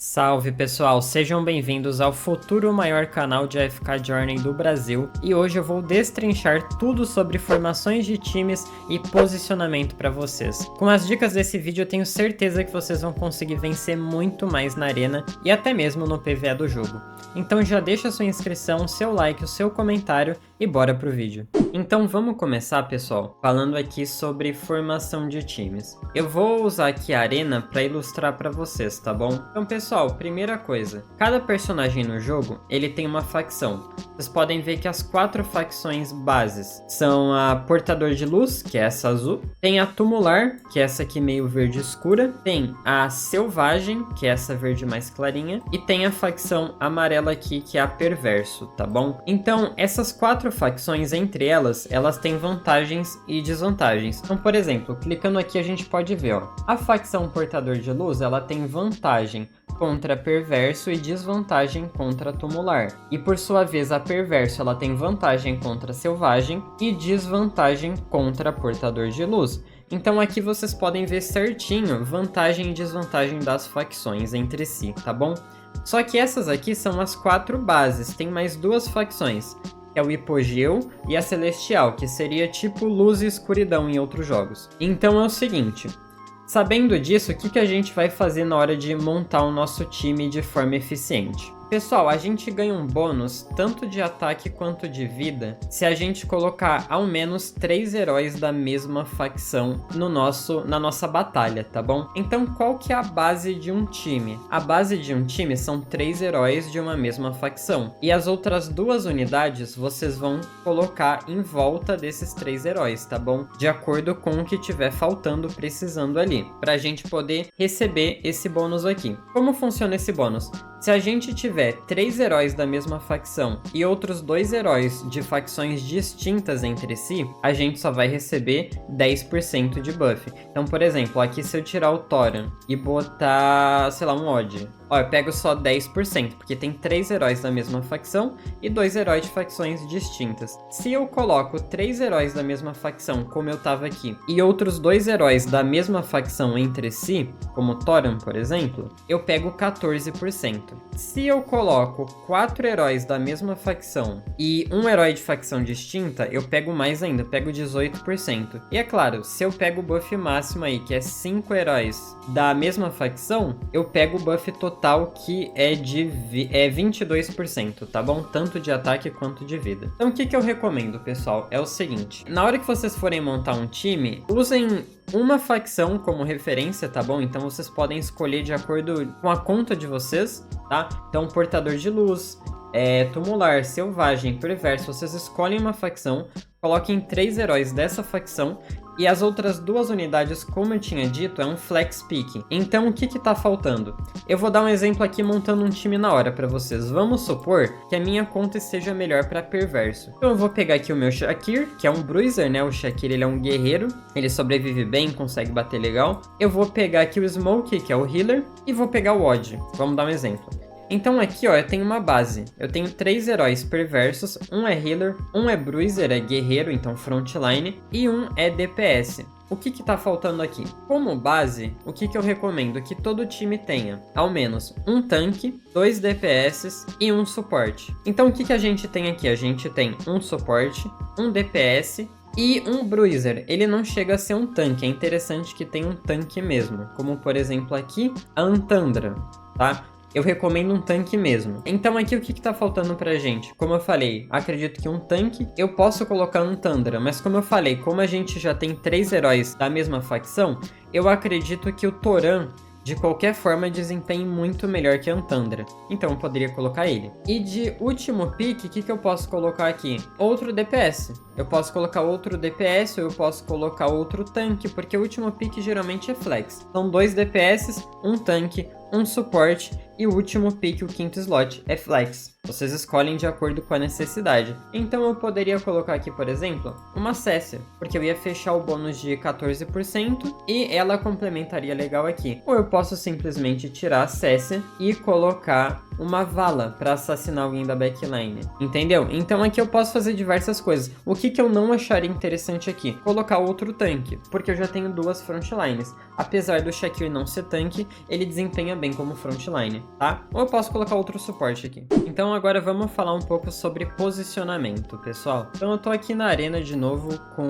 Salve pessoal, sejam bem-vindos ao futuro maior canal de AFK Journey do Brasil e hoje eu vou destrinchar tudo sobre formações de times e posicionamento para vocês. Com as dicas desse vídeo eu tenho certeza que vocês vão conseguir vencer muito mais na arena e até mesmo no PvE do jogo. Então já deixa sua inscrição, seu like, o seu comentário e bora pro vídeo. Então vamos começar, pessoal, falando aqui sobre formação de times. Eu vou usar aqui a arena para ilustrar para vocês, tá bom? Então pessoal, primeira coisa, cada personagem no jogo, ele tem uma facção. Vocês podem ver que as 4 facções bases são a Portador de Luz, que é essa azul, tem a Tumular, que é essa aqui meio verde escura, tem a Selvagem, que é essa verde mais clarinha, e tem a facção amarela aqui, que é a Perverso, tá bom? Então, essas 4 facções, entre elas têm vantagens e desvantagens. Então, por exemplo, clicando aqui a gente pode ver, ó, a facção Portador de Luz, ela tem vantagem contra Perverso e desvantagem contra Tumular. E por sua vez, a Perverso ela tem vantagem contra Selvagem e desvantagem contra Portador de Luz. Então aqui vocês podem ver certinho vantagem e desvantagem das facções entre si, tá bom? Só que essas aqui são as 4 bases, tem mais 2 facções, que é o Hipogeu e a Celestial, que seria tipo luz e escuridão em outros jogos. Então é o seguinte, sabendo disso, o que a gente vai fazer na hora de montar o nosso time de forma eficiente? Pessoal, a gente ganha um bônus tanto de ataque quanto de vida se a gente colocar ao menos 3 heróis da mesma facção na nossa batalha, tá bom? Então qual que é a base de um time? A base de um time são 3 heróis de uma mesma facção. E as outras 2 unidades vocês vão colocar em volta desses 3 heróis, tá bom? De acordo com o que tiver faltando, precisando ali, pra gente poder receber esse bônus aqui. Como funciona esse bônus? Se a gente tiver 3 heróis da mesma facção e outros 2 heróis de facções distintas entre si, a gente só vai receber 10% de buff. Então, por exemplo, aqui se eu tirar o Thoran e botar, sei lá, um Odd, ó, eu pego só 10%, porque tem 3 heróis da mesma facção e 2 heróis de facções distintas. Se eu coloco 3 heróis da mesma facção, como eu tava aqui, e outros 2 heróis da mesma facção entre si, como Thoran, por exemplo, eu pego 14%. Se eu coloco 4 heróis da mesma facção e um herói de facção distinta, eu pego mais ainda, eu pego 18%. E é claro, se eu pego o buff máximo aí, que é 5 heróis da mesma facção, eu pego o buff total, que é de 22%, tá bom? Tanto de ataque quanto de vida. Então o que eu recomendo, pessoal, é o seguinte, na hora que vocês forem montar um time, usem uma facção como referência, tá bom? Então vocês podem escolher de acordo com a conta de vocês, tá? Então Portador de Luz, Tumular, Selvagem, Perverso, vocês escolhem uma facção, coloquem 3 heróis dessa facção e as outras 2 unidades, como eu tinha dito, é um flex pick. Então o que tá faltando? Eu vou dar um exemplo aqui montando um time na hora para vocês. Vamos supor que a minha conta esteja melhor para Perverso. Então eu vou pegar aqui o meu Shakir, que é um bruiser, né? O Shakir, ele é um guerreiro, ele sobrevive bem, consegue bater legal. Eu vou pegar aqui o Smoke, que é o healer, e vou pegar o Odd. Vamos dar um exemplo. Então aqui, ó, eu tenho uma base. Eu tenho 3 heróis perversos, um é healer, um é bruiser, é guerreiro, então frontline, e um é DPS. O que tá faltando aqui? Como base, o que eu recomendo? Que todo time tenha ao menos um tanque, 2 DPS e um suporte. Então o que a gente tem aqui? A gente tem um suporte, um DPS e um bruiser. Ele não chega a ser um tanque, é interessante que tenha um tanque mesmo. Como por exemplo aqui, a Antandra, tá? Eu recomendo um tanque mesmo. Então aqui o que tá faltando pra gente? Como eu falei, acredito que um tanque, eu posso colocar um Tundra, mas como eu falei, como a gente já tem 3 heróis da mesma facção, eu acredito que o Thoran, de qualquer forma, desempenhe muito melhor que a Antandra. Então eu poderia colocar ele. E de último pick, o que eu posso colocar aqui? Outro DPS. Eu posso colocar outro DPS ou eu posso colocar outro tanque, porque o último pick geralmente é flex. São 2 DPS, um tanque, um suporte e o último pick, o 5º slot, é flex. Vocês escolhem de acordo com a necessidade. Então eu poderia colocar aqui, por exemplo, uma Cécia, porque eu ia fechar o bônus de 14% e ela complementaria legal aqui. Ou eu posso simplesmente tirar a Cécia e colocar uma vala para assassinar alguém da backline, entendeu? Então aqui eu posso fazer diversas coisas. O que eu não acharia interessante aqui? Colocar outro tanque, porque eu já tenho 2 frontlines. Apesar do Shakir não ser tanque, ele desempenha bem como frontline. tá? Ou eu posso colocar outro suporte aqui. Então agora vamos falar um pouco sobre posicionamento, pessoal. Então eu tô aqui na arena de novo com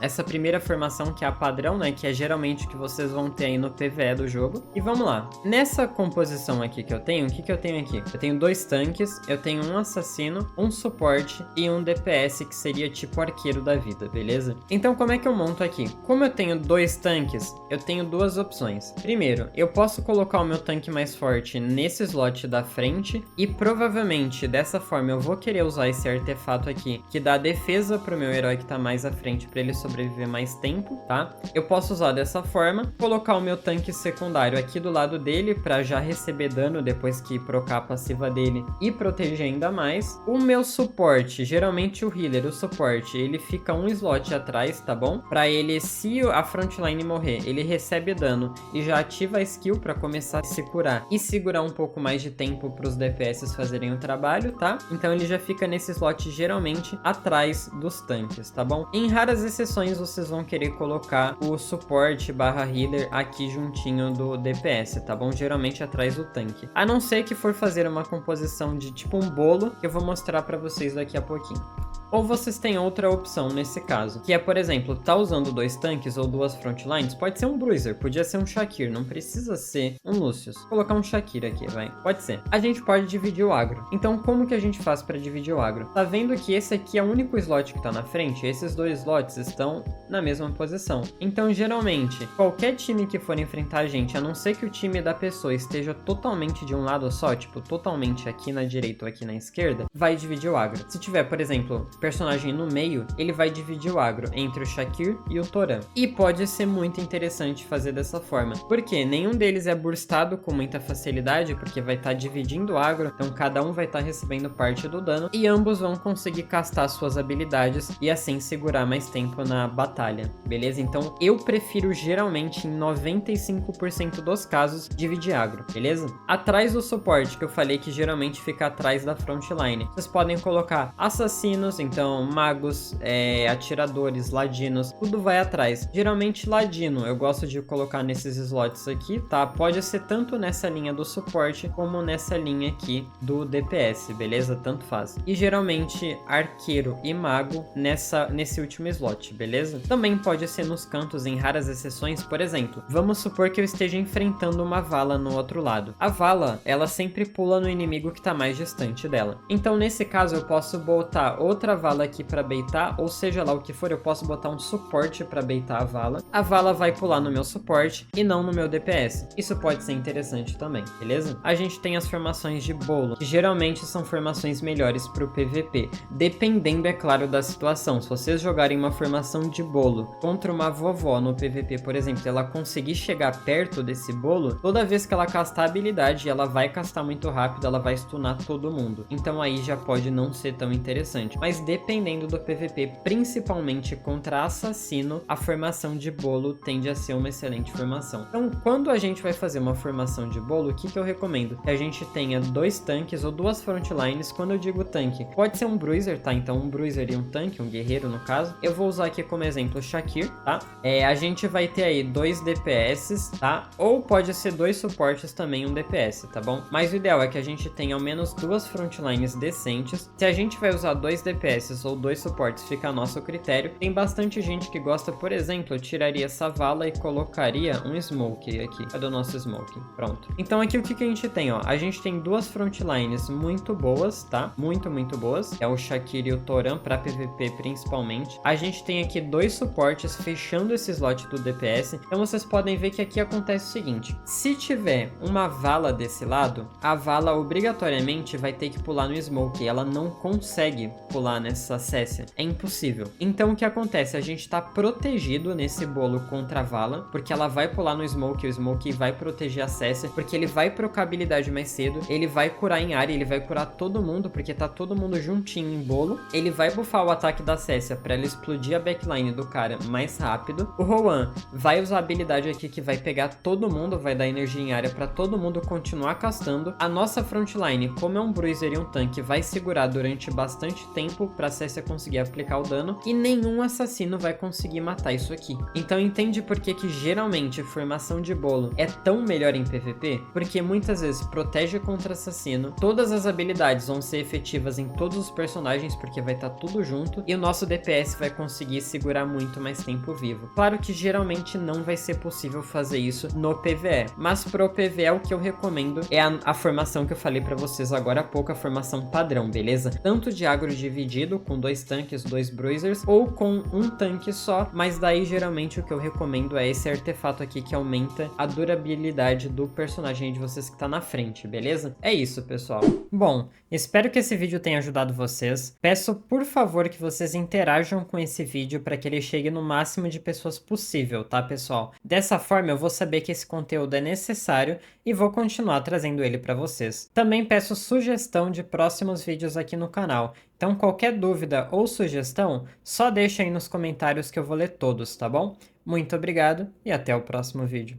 essa primeira formação que é a padrão, né? Que é geralmente o que vocês vão ter aí no PvE do jogo. E vamos lá. Nessa composição aqui que eu tenho, o que que eu tenho aqui? Eu tenho 2 tanques, eu tenho um assassino, um suporte e um DPS que seria tipo arqueiro da vida, beleza? Então como é que eu monto aqui? Como eu tenho 2 tanques, eu tenho 2 opções. Primeiro, eu posso colocar o meu tanque mais forte nesse slot da frente e provavelmente dessa forma eu vou querer usar esse artefato aqui que dá defesa pro meu herói que tá mais à frente para ele sobreviver mais tempo, tá? Eu posso usar dessa forma, colocar o meu tanque secundário aqui do lado dele para já receber dano depois que procar a passiva dele e proteger ainda mais. O meu suporte, geralmente o healer, o suporte, ele fica um slot atrás, tá bom? Para ele, se a frontline morrer, ele recebe dano e já ativa a skill para começar a se curar e segurar um pouco mais de tempo para os DPS fazerem o trabalho, tá? Então ele já fica nesse slot geralmente atrás dos tanques, tá bom? Em raras exceções vocês vão querer colocar o suporte barra healer aqui juntinho do DPS, tá bom? Geralmente atrás do tanque. A não ser que for fazer uma composição de tipo um bolo, que eu vou mostrar para vocês daqui a pouquinho. Ou vocês têm outra opção nesse caso, que é, por exemplo, tá usando 2 tanques ou 2 frontlines, pode ser um Bruiser, podia ser um Shakir, não precisa ser um Lucius. Vou colocar um Shakir aqui, vai. Pode ser. A gente pode dividir o agro. Então, como que a gente faz para dividir o agro? Tá vendo que esse aqui é o único slot que tá na frente? Esses 2 slots estão na mesma posição. Então, geralmente, qualquer time que for enfrentar a gente, a não ser que o time da pessoa esteja totalmente de um lado só, tipo, totalmente aqui na direita ou aqui na esquerda, vai dividir o agro. Se tiver, por exemplo, personagem no meio, ele vai dividir o agro entre o Shakir e o Toran. E pode ser muito interessante fazer dessa forma, porque nenhum deles é burstado com muita facilidade, porque vai estar dividindo o agro, então cada um vai estar recebendo parte do dano, e ambos vão conseguir castar suas habilidades e assim segurar mais tempo na batalha, beleza? Então eu prefiro geralmente, em 95% dos casos, dividir agro, beleza? Atrás do suporte, que eu falei que geralmente fica atrás da frontline, vocês podem colocar assassinos, então magos, atiradores, ladinos, tudo vai atrás. Geralmente ladino, eu gosto de colocar nesses slots aqui, tá? Pode ser tanto nessa linha do suporte, como nessa linha aqui do DPS, beleza? Tanto faz. E geralmente arqueiro e mago nesse último slot, beleza? Também pode ser nos cantos, em raras exceções. Por exemplo, vamos supor que eu esteja enfrentando uma vala no outro lado. A vala, ela sempre pula no inimigo que tá mais distante dela. Então nesse caso eu posso botar outra vala aqui para baitar, ou seja lá o que for, eu posso botar um suporte para baitar a vala. A vala vai pular no meu suporte e não no meu DPS. Isso pode ser interessante também, beleza? A gente tem as formações de bolo, que geralmente são formações melhores para o PVP, dependendo, é claro, da situação. Se vocês jogarem uma formação de bolo contra uma vovó no PVP, por exemplo, ela conseguir chegar perto desse bolo, toda vez que ela castar a habilidade, ela vai castar muito rápido, ela vai stunar todo mundo. Então aí já pode não ser tão interessante. Mas dependendo do PVP, principalmente contra assassino, a formação de bolo tende a ser uma excelente formação. Então, quando a gente vai fazer uma formação de bolo, o que eu recomendo? Que a gente tenha 2 tanques ou 2 frontlines. Quando eu digo tanque, pode ser um Bruiser, tá? Então um Bruiser e um tanque, um guerreiro no caso. Eu vou usar aqui como exemplo o Shakir, tá? A gente vai ter aí 2 DPS, tá? Ou pode ser 2 suportes também, um DPS, tá bom? Mas o ideal é que a gente tenha ao menos 2 frontlines decentes. Se a gente vai usar 2 DPS ou 2 suportes, fica a nosso critério. Tem bastante gente que gosta, por exemplo, eu tiraria essa vala e colocaria um Smoke aqui. Cadê o nosso Smoke? Pronto. Então aqui o que a gente tem, ó? A gente tem 2 frontlines muito boas, tá? Muito boas. É o Shakir e o Toran pra PVP principalmente. A gente tem aqui 2 suportes fechando esse slot do DPS. Então vocês podem ver que aqui acontece o seguinte. Se tiver uma vala desse lado, a vala obrigatoriamente vai ter que pular no Smoke. Ela não consegue pular nessa Cessia. É impossível. Então o que acontece? A gente tá protegido nesse bolo contra a vala, porque ela vai pular no Smoke, o Smoke vai proteger a Cessia, porque ele vai procar habilidade mais cedo, ele vai curar em área, ele vai curar todo mundo, porque tá todo mundo juntinho em bolo, ele vai buffar o ataque da Cessia pra ela explodir a backline do cara mais rápido, o Rowan vai usar a habilidade aqui que vai pegar todo mundo, vai dar energia em área pra todo mundo continuar castando, a nossa frontline, como é um Bruiser e um tanque, vai segurar durante bastante tempo, pra Cécia conseguir aplicar o dano, e nenhum assassino vai conseguir matar isso aqui. Então entende por que geralmente formação de bolo é tão melhor em PVP? Porque muitas vezes protege contra assassino, todas as habilidades vão ser efetivas em todos os personagens porque vai estar tudo junto, e o nosso DPS vai conseguir segurar muito mais tempo vivo. Claro que geralmente não vai ser possível fazer isso no PvE, mas pro PvE o que eu recomendo é a formação que eu falei pra vocês agora há pouco, a formação padrão, beleza? Tanto de agro dividido, com 2 tanques, 2 bruisers, ou com um tanque só, mas daí geralmente o que eu recomendo é esse artefato aqui que aumenta a durabilidade do personagem de vocês que tá na frente, beleza? É isso, pessoal. Bom, espero que esse vídeo tenha ajudado vocês. Peço, por favor, que vocês interajam com esse vídeo para que ele chegue no máximo de pessoas possível, tá, pessoal? Dessa forma eu vou saber que esse conteúdo é necessário e vou continuar trazendo ele para vocês. Também peço sugestão de próximos vídeos aqui no canal. Então qualquer dúvida ou sugestão, só deixa aí nos comentários que eu vou ler todos, tá bom? Muito obrigado e até o próximo vídeo.